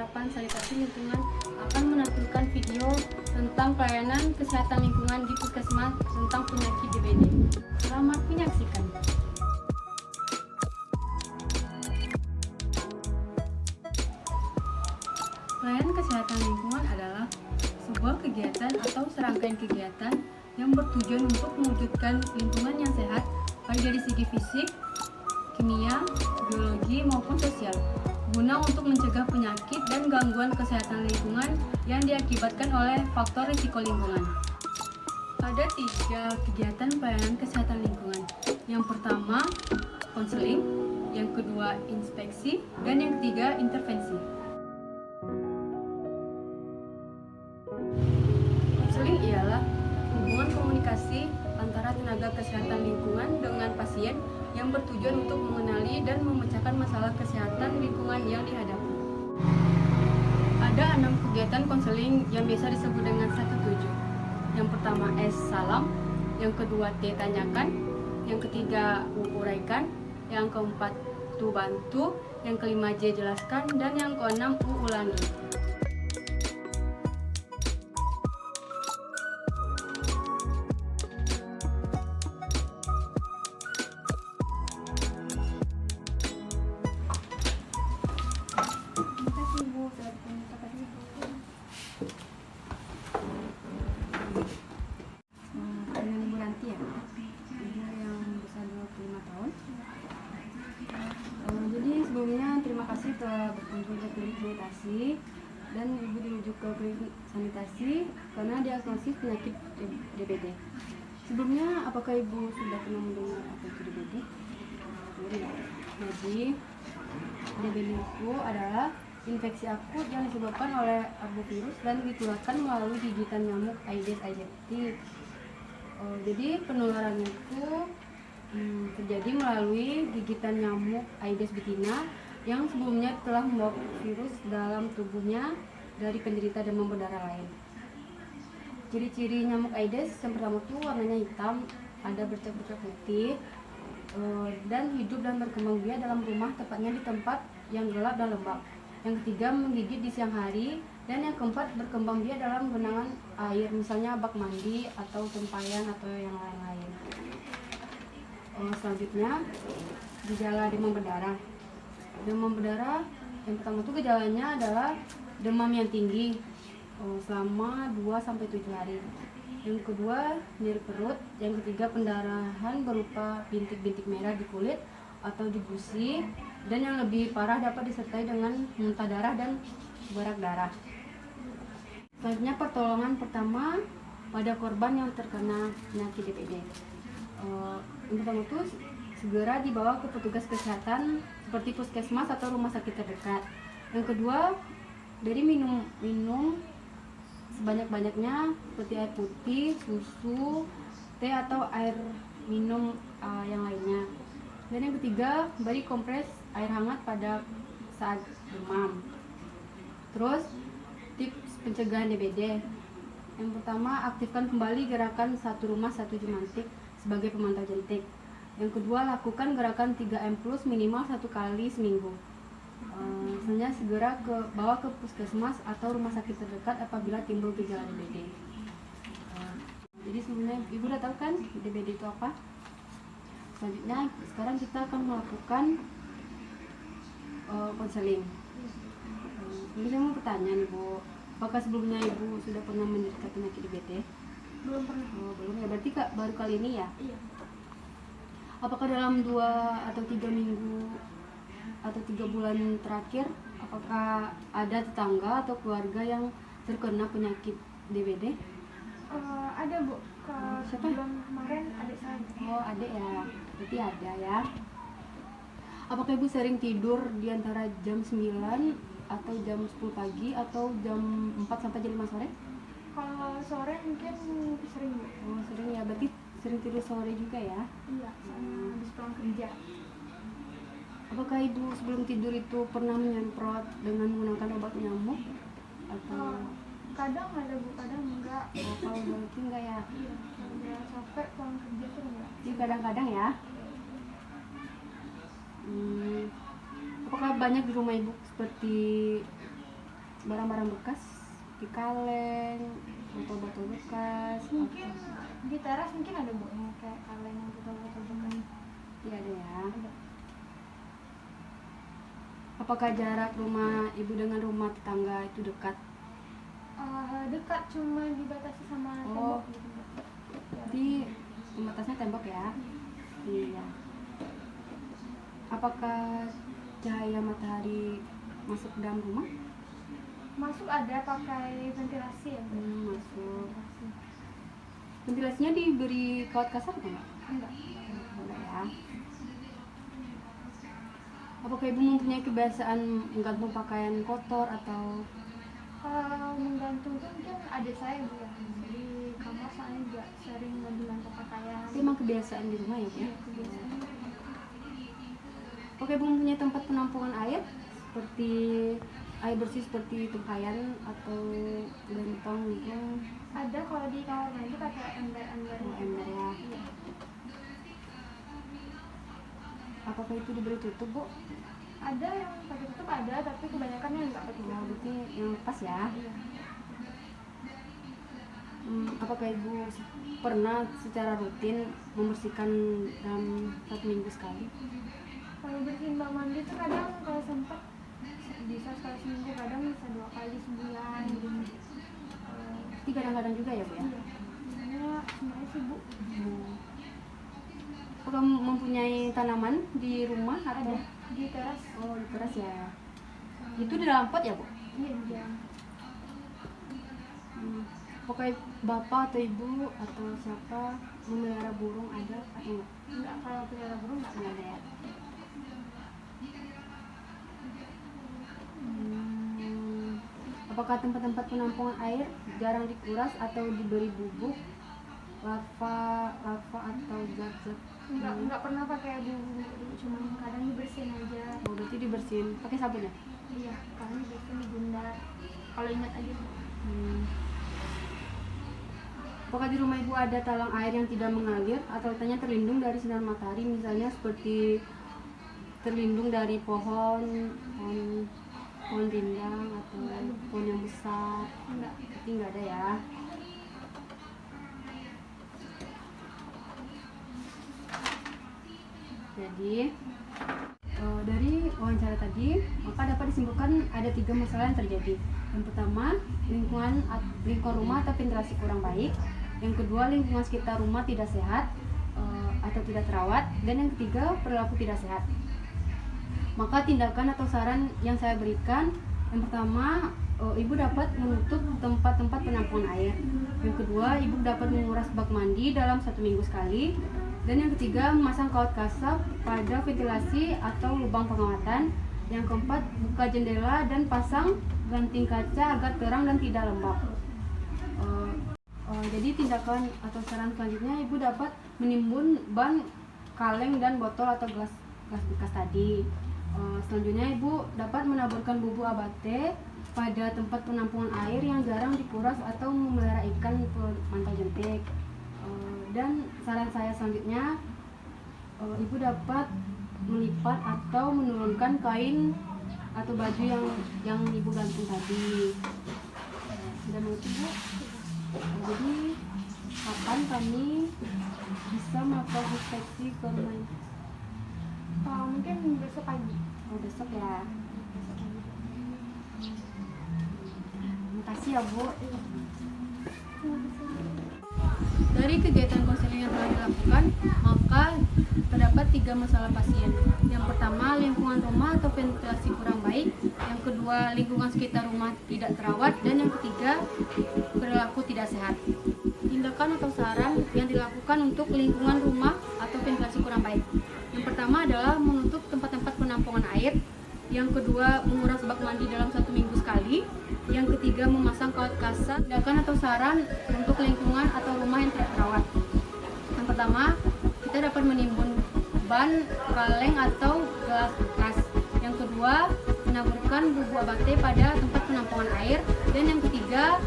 Harapan Sanitasi Lingkungan akan menampilkan video tentang pelayanan kesehatan lingkungan di puskesmas tentang penyakit DBD. Selamat menyaksikan. Pelayanan kesehatan lingkungan adalah sebuah kegiatan atau serangkaian kegiatan yang bertujuan untuk mewujudkan lingkungan yang sehat, baik dari segi fisik, kimia, biologi maupun sosial, guna untuk mencegah penyakit dan gangguan kesehatan lingkungan yang diakibatkan oleh faktor risiko lingkungan. Ada 3 kegiatan pelayanan kesehatan lingkungan. Yang pertama, konseling, yang kedua, inspeksi, dan yang ketiga, intervensi. Konseling ialah hubungan komunikasi antara tenaga kesehatan lingkungan dengan pasien yang bertujuan untuk mengenali dan memecahkan masalah kesehatan lingkungan yang dihadapi. Ada 6 kegiatan konseling yang biasa disebut dengan 1-7. Yang pertama S salam, yang kedua T tanyakan, yang ketiga U uraikan, yang keempat Tu bantu, yang kelima J jelaskan, dan yang keenam U ulangi. Dengan Ibu Ranti ya, Ibu yang berusia 25 tahun. Jadi sebelumnya terima kasih telah berkunjung ke klinik sanitasi dan Ibu dirujuk ke klinik sanitasi karena diagnosis penyakit DBD. Sebelumnya apakah Ibu sudah pernah mendengar apa itu DBD? Jadi DBD itu adalah infeksi akut yang disebabkan oleh arbovirus dan ditularkan melalui gigitan nyamuk Aedes aegypti. Jadi penularannya itu terjadi melalui gigitan nyamuk Aedes betina yang sebelumnya telah membawa virus dalam tubuhnya dari penderita demam berdarah lain. Ciri-ciri nyamuk Aedes yang pertama itu warnanya hitam, ada bercak-bercak putih, dan hidup dan berkembang biak dalam rumah, tepatnya di tempat yang gelap dan lembab. Yang ketiga, menggigit di siang hari. Dan yang keempat, berkembang biak dalam genangan air, misalnya bak mandi atau tempayan atau yang lain-lain. Selanjutnya, gejala demam berdarah. Demam berdarah yang pertama itu gejalanya adalah demam yang tinggi selama 2-7 hari. Yang kedua, nyeri perut. Yang ketiga, pendarahan berupa bintik-bintik merah di kulit atau di gusi. Dan yang lebih parah dapat disertai dengan muntah darah dan berak darah. Selanjutnya, pertolongan pertama pada korban yang terkena penyakit DBD. Yang pertama itu segera dibawa ke petugas kesehatan seperti puskesmas atau rumah sakit terdekat. Yang kedua, dari minum sebanyak-banyaknya seperti air putih, susu, teh atau air minum yang lainnya. Dan yang ketiga, beri kompres air hangat pada saat demam. Terus tips pencegahan DBD. Yang pertama, aktifkan kembali gerakan satu rumah satu jumantik sebagai pemantau jentik. Yang kedua, lakukan gerakan 3M+ minimal 1 kali seminggu. Misalnya segera bawa ke puskesmas atau rumah sakit terdekat apabila timbul gejala DBD. Jadi sebelumnya Ibu udah tahu kan DBD itu apa? Selanjutnya sekarang kita akan melakukan konseling. Ini saya mau bertanya nih Bu, apakah sebelumnya Ibu sudah pernah menderita penyakit DBD? Belum pernah. Belum ya, berarti Kak baru kali ini ya? Iya. Apakah dalam 2 atau 3 minggu atau 3 bulan terakhir, apakah ada tetangga atau keluarga yang terkena penyakit DBD? Ada Bu, Siapa? bulan kemarin adik saya. Oh, adik ya, berarti ada ya. Apakah Ibu sering tidur di antara jam 9 atau jam 10 pagi atau jam 4 sampai jam 5 sore? Kalau sore mungkin sering Bu. Oh, sering ya, berarti sering tidur sore juga ya? Iya, habis pulang kerja. Apakah Ibu sebelum tidur itu pernah menyemprot dengan menggunakan obat nyamuk? Atau Kadang ada Bu, kadang enggak. kalau berarti enggak ya? Iya, udah capek pulang kerja tuh enggak. Jadi kadang-kadang ya. Apakah banyak di rumah Ibu seperti barang-barang bekas di kaleng, botol-botol bekas. Mungkin di teras mungkin ada bu yang kayak kaleng yang botol-botol bekas. Iya ada ya. Ada. Apakah jarak rumah ibu dengan rumah tetangga itu dekat? Dekat, cuma dibatasi sama Oh. tembok gitu. Di pembatasnya tembok ya. Iya. Apakah cahaya matahari masuk ke dalam rumah? Masuk ada pakai ventilasi ya bu. Masuk. Ventilasi. Ventilasinya diberi kawat kasar atau enggak? Enggak. Enggak ya. Apakah ibu mempunyai kebiasaan menggantung pakaian kotor atau Menggantung tuh mungkin adik saya bu ya. Di kamar saya juga sering gantung pakaian. itu emang kebiasaan di rumah ya bu? Iya, kebiasaan. Apakah ibu mempunyai tempat penampungan air seperti air bersih seperti tempayan atau gentong gitu? Ada kalau di kamar mandi pakai ember-ember. Oh, ember ya. Iya. Apakah itu diberi tutup bu? Ada yang pakai tutup ada, tapi kebanyakan yang nggak pakai Oh, tutup. berarti yang pas ya. Iya. Apakah ibu pernah secara rutin membersihkan dalam 1 minggu sekali? Kalau bersihin bak mandi tuh kadang kalau sempat bisa sekali seminggu, kadang bisa 2 kali sebulan gitu. Tapi kadang-kadang juga ya bu ya? Iya. Sebenarnya sibuk. Apakah mempunyai tanaman di rumah atau? Ada di teras. Oh, di teras ya. Itu di dalam pot ya bu? Iya dia. Apakah bapak atau ibu atau siapa memelihara burung ada atau enggak? Enggak, kalau pelihara burung enggak. Enggak ada ya. Apakah tempat-tempat penampungan air jarang dikuras atau diberi bubuk, lava atau zat-zat? Enggak pernah pakai bumbu dulu, cuma kadang dibersihin aja. Oh, berarti dibersihin pakai sabun ya? Iya, kadang dibersihin di bundar. Kalau ingat aja. Apakah di rumah ibu ada talang air yang tidak mengalir atau tanya terlindung dari sinar matahari, misalnya seperti terlindung dari pohon rindang atau pohon yang besar? Enggak. Berarti nggak ada ya. Jadi dari wawancara tadi maka dapat disimpulkan ada 3 masalah yang terjadi. Yang pertama, lingkungan rumah atau ventilasi kurang baik. Yang kedua, lingkungan sekitar rumah tidak sehat atau tidak terawat. Dan yang ketiga, perilaku tidak sehat. Maka tindakan atau saran yang saya berikan, yang pertama, ibu dapat menutup tempat-tempat penampungan air. Yang kedua, ibu dapat menguras bak mandi dalam 1 minggu sekali. Dan yang ketiga, memasang kawat kasar pada ventilasi atau lubang pengawatan. Yang keempat, buka jendela dan pasang ganting kaca agar terang dan tidak lembab. Jadi tindakan atau saran selanjutnya, ibu dapat menimbun ban, kaleng dan botol atau gelas bekas tadi. Selanjutnya ibu dapat menaburkan bubuk abate pada tempat penampungan air yang jarang dikuras atau memelihara ikan mantel jentik. Dan saran saya selanjutnya, ibu dapat melipat atau menurunkan kain atau baju yang ibu gantung tadi. Sudah mengerti bu? Jadi kapan kami bisa melakukan inspeksi ke rumah ini? Mungkin besok pagi. Oh, besok ya. Terima kasih ya bu. Dari kegiatan konseling yang telah dilakukan, maka terdapat 3 masalah pasien. Yang pertama, lingkungan rumah atau ventilasi kurang baik. Yang kedua, lingkungan sekitar rumah tidak terawat. Dan yang ketiga, perilaku tidak sehat. Tindakan atau saran yang dilakukan untuk lingkungan rumah atau ventilasi kurang baik. Yang pertama adalah menutup tempat-tempat penampungan air. Yang kedua, menguras bak mandi dalam 1 minggu sekali. Yang ketiga, memasang kawat kasar. Tindakan atau saran untuk lingkungan atau rumah yang tidak terawat. Yang pertama, kita dapat menimbun ban, kaleng atau gelas bekas. Yang kedua, menaburkan bubuk abate pada tempat penampungan air. Dan yang ketiga,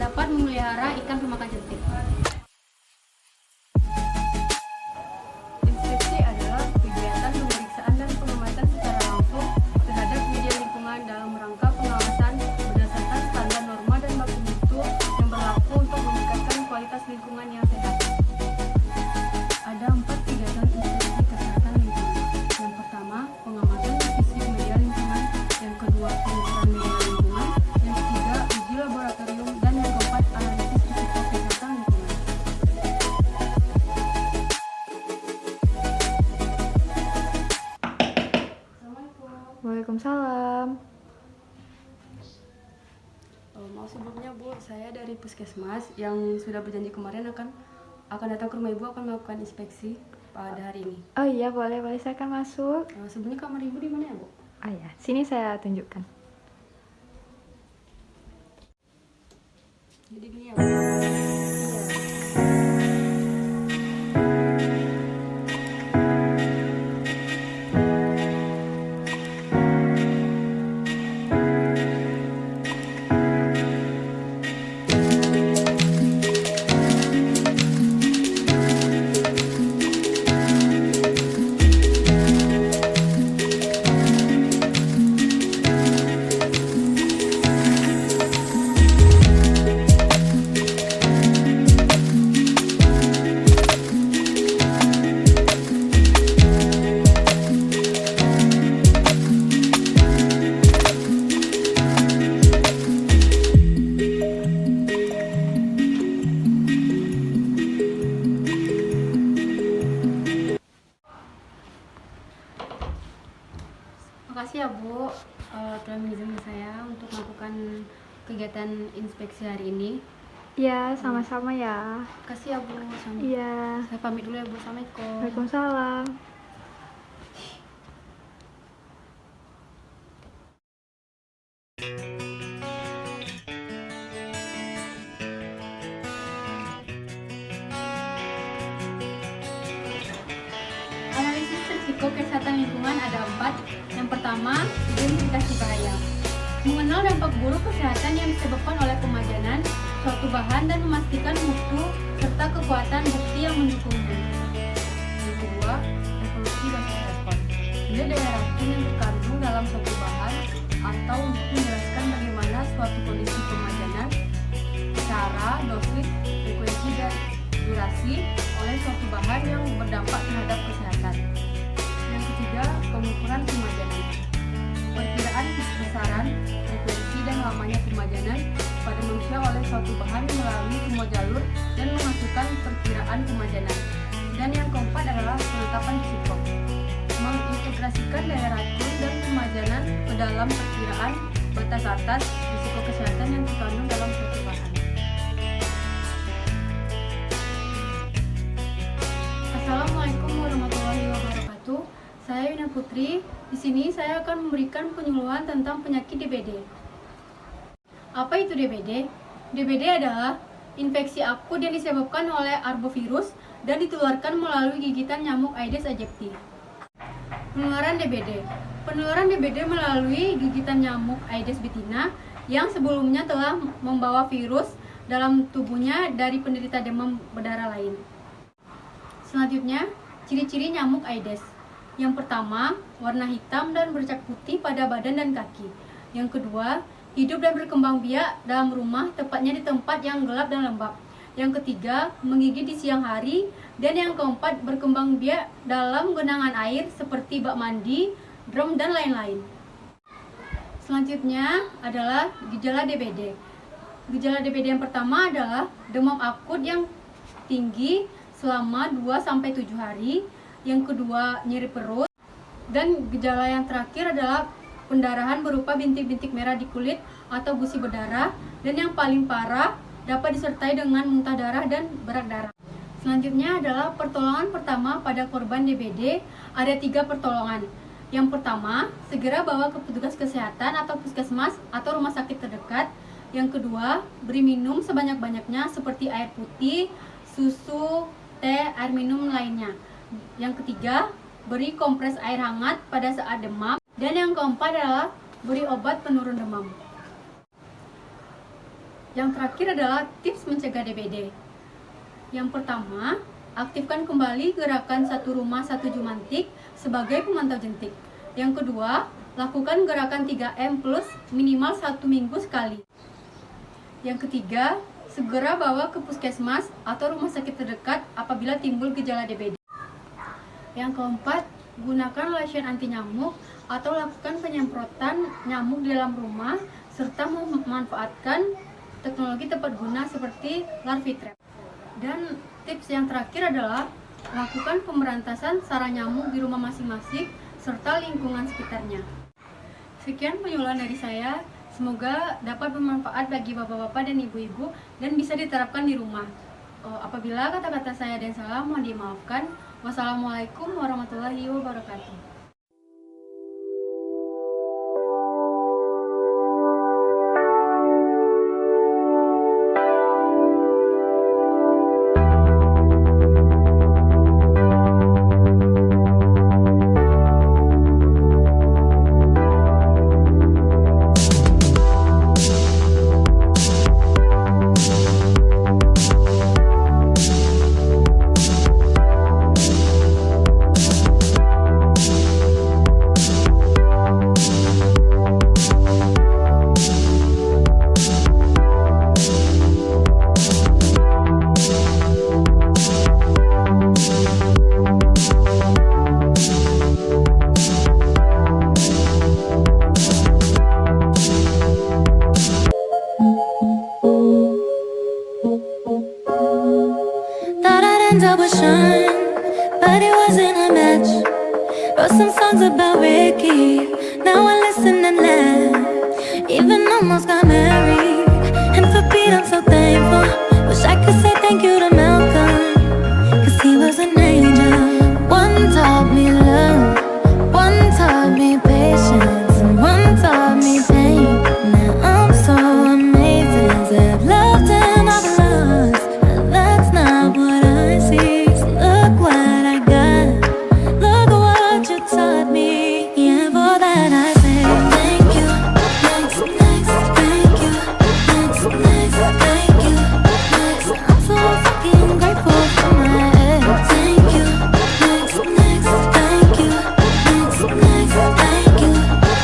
dapat memelihara ikan pemakan jentik. Inspeksi adalah kegiatan pemeriksaan dan pengamatan secara langsung terhadap media lingkungan dalam rangka saya dari Puskesmas yang sudah berjanji kemarin akan datang ke rumah ibu, akan melakukan inspeksi pada hari ini. Oh iya, boleh saya akan masuk. Sebenarnya kamar ibu di mana ya, Bu? Oh ya, sini saya tunjukkan. Jadi gini ya, Bu. Makasih ya Bu, telah mengizinkan saya untuk melakukan kegiatan inspeksi hari ini. Iya, sama-sama ya. Makasih ya Bu. Iya. Saya pamit dulu ya Bu. Assalamualaikum. Waalaikumsalam. Analisis risiko kesehatan lingkungan ada 4. Yang pertama, identifikasi bahaya. Mengenal dampak buruk kesehatan yang disebabkan oleh pemajanan suatu bahan dan memastikan mutu serta kekuatan bukti yang mendukungnya. Yang kedua, evolusi dan respon. Bila daya racun yang terkandung dalam suatu bahan atau untuk menjelaskan bagaimana suatu kondisi pemajanan, cara, dosis, frekuensi, dan durasi oleh suatu bahan yang berdampak terhadap kesehatan. Yang ketiga, pengukuran pemajanan. Perkiraan besaran, frekuensi, dan lamanya pemajanan pada manusia oleh suatu bahan melalui semua jalur dan menghasilkan perkiraan pemajanan. Dan yang keempat adalah penetapan risiko. Mengintegrasikan daya racun dan pemajanan ke dalam perkiraan batas atas risiko kesehatan yang terkandung dalam suatu bahan. Assalamualaikum warahmatullahi wabarakatuh. Saya Wina Putri. Di sini saya akan memberikan penyuluhan tentang penyakit DBD. Apa itu DBD? DBD adalah infeksi akut yang disebabkan oleh arbovirus dan ditularkan melalui gigitan nyamuk Aedes aegypti. Penularan DBD. Penularan DBD melalui gigitan nyamuk Aedes betina yang sebelumnya telah membawa virus dalam tubuhnya dari penderita demam berdarah lain. Selanjutnya, ciri-ciri nyamuk Aedes. Yang pertama, warna hitam dan bercak putih pada badan dan kaki. Yang kedua, hidup dan berkembang biak dalam rumah, tepatnya di tempat yang gelap dan lembab. Yang ketiga, menggigit di siang hari. Dan yang keempat, berkembang biak dalam genangan air seperti bak mandi, drum, dan lain-lain. Selanjutnya adalah gejala DBD. Gejala DBD yang pertama adalah demam akut yang tinggi selama 2-7 hari. Yang kedua, nyeri perut. Dan gejala yang terakhir adalah pendarahan berupa bintik-bintik merah di kulit atau gusi berdarah. Dan yang paling parah dapat disertai dengan muntah darah dan berak darah. Selanjutnya adalah pertolongan pertama pada korban DBD. Ada 3 pertolongan. Yang pertama, segera bawa ke petugas kesehatan atau puskesmas atau rumah sakit terdekat. Yang kedua, beri minum sebanyak-banyaknya seperti air putih, susu, teh, air minum lainnya. Yang ketiga, beri kompres air hangat pada saat demam. Dan yang keempat adalah beri obat penurun demam. Yang terakhir adalah tips mencegah DBD. Yang pertama, aktifkan kembali gerakan satu rumah satu jumantik sebagai pemantau jentik. Yang kedua, lakukan gerakan 3M plus minimal 1 minggu sekali. Yang ketiga, segera bawa ke puskesmas atau rumah sakit terdekat apabila timbul gejala DBD. Yang keempat, gunakan lotion anti nyamuk atau lakukan penyemprotan nyamuk di dalam rumah serta memanfaatkan teknologi tepat guna seperti larvitrap. Dan tips yang terakhir adalah lakukan pemberantasan sarang nyamuk di rumah masing-masing serta lingkungan sekitarnya. Sekian penyuluhan dari saya. Semoga dapat bermanfaat bagi bapak-bapak dan ibu-ibu dan bisa diterapkan di rumah. Apabila kata-kata saya ada yang salah, mohon dimaafkan. Wassalamualaikum warahmatullahi wabarakatuh. Thought I'd end up with Sean, but it wasn't a match. Wrote some songs about Ricky, now I listen and laugh. Even almost got married, and for Pete I'm so thankful. Wish I could say thank you to Malcolm, cause he was an angel. One taught me love, one taught me patience, and one taught me pain. Now I'm so amazing, I've loved and I've lost, but that's not what I see. So look what I got, look what you taught me. Yeah, for that I say thank you, thanks, thanks, thank you, thanks, thanks, thank you, thanks. I'm so fucking grateful for my ex. Thank you, thanks, thanks, thank you, thanks, thanks, thank you,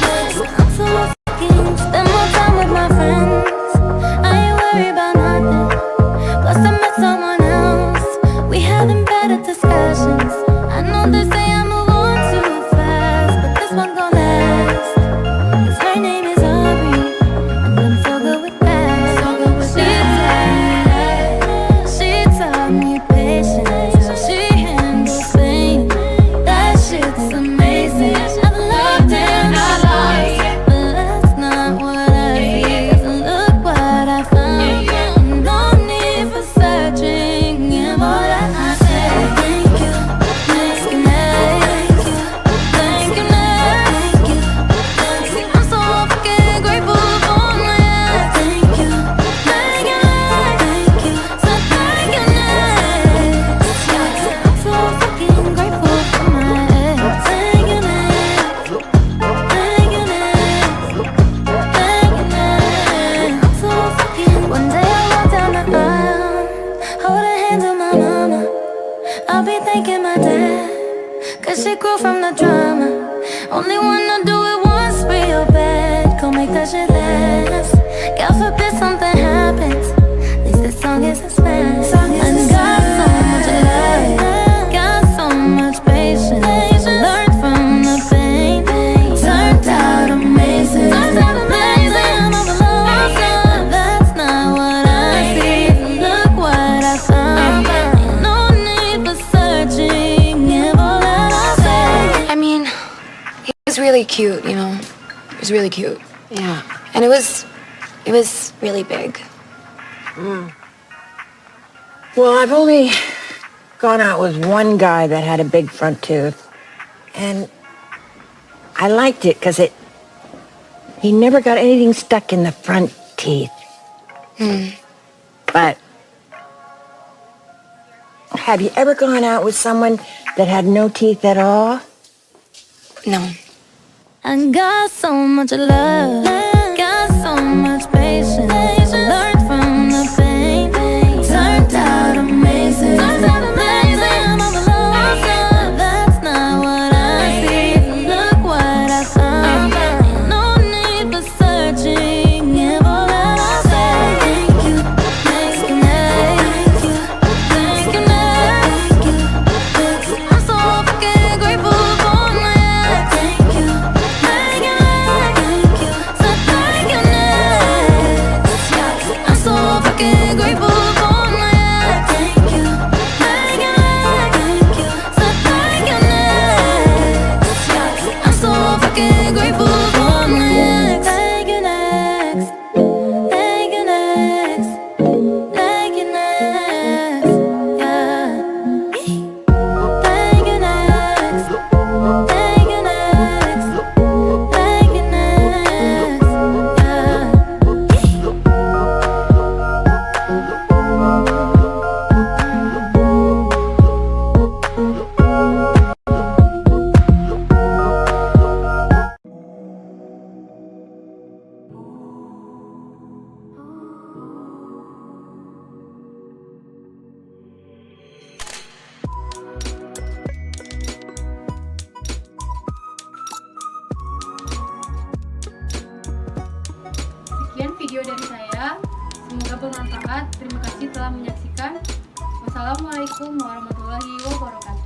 thanks. I'm so fucking spend more time with my friends. I ain't worried about nothing. Plus I met someone else. We having better discussions. I know they say I move on too fast, but this one gon' last. Cause her name is Aubrey, and I'm so good with that. So good with she taught me patience, how she handles pain. That shit's amazing. I've loved and I lost, but that's not what I see. So look what I found. No need for searching. Yeah, boy, that I say thank you, thank you, thank you, thank you, thank you, thank you. I'm so fucking grateful for my ex. Thank you, thank you, thank you, so thank you, next. Yeah, I'm so fucking grateful for my ex. Thank you, next. Thank you, next. Thank you, next. I'm so fucking. One day I walk down the aisle, hold her hand to my mama. I'll be thanking my dad, cause she grew from the drama. Only wanna do it once real bad, go make that shit last. God forbid something happens, at least this song is a smash. I got so much love, got so much patience, learned from the pain, turned out amazing. Turned out amazing, I'm overlost, that's not what I see. Look what I found, ain't no need for searching. Yeah, all that I say. I mean, he was really cute, you know. He was really cute. Yeah. And it was really big. Well, I've only gone out with one guy that had a big front tooth. And I liked it because he never got anything stuck in the front teeth. But have you ever gone out with someone that had no teeth at all? No. I got so much love, got so much patience, learned from the pain, turned out amazing. Turned out amazing, I'm overlost, that's not what I see. Look what I found, ain't no need for searching. Yeah, all that I say. Thank you, thank you, thank you, thank you, thank you, thank you. I'm so fucking grateful for my ex. Thank you, thank you, thank you, so video dari saya. Semoga bermanfaat. Terima kasih telah menyaksikan. Wassalamualaikum warahmatullahi wabarakatuh.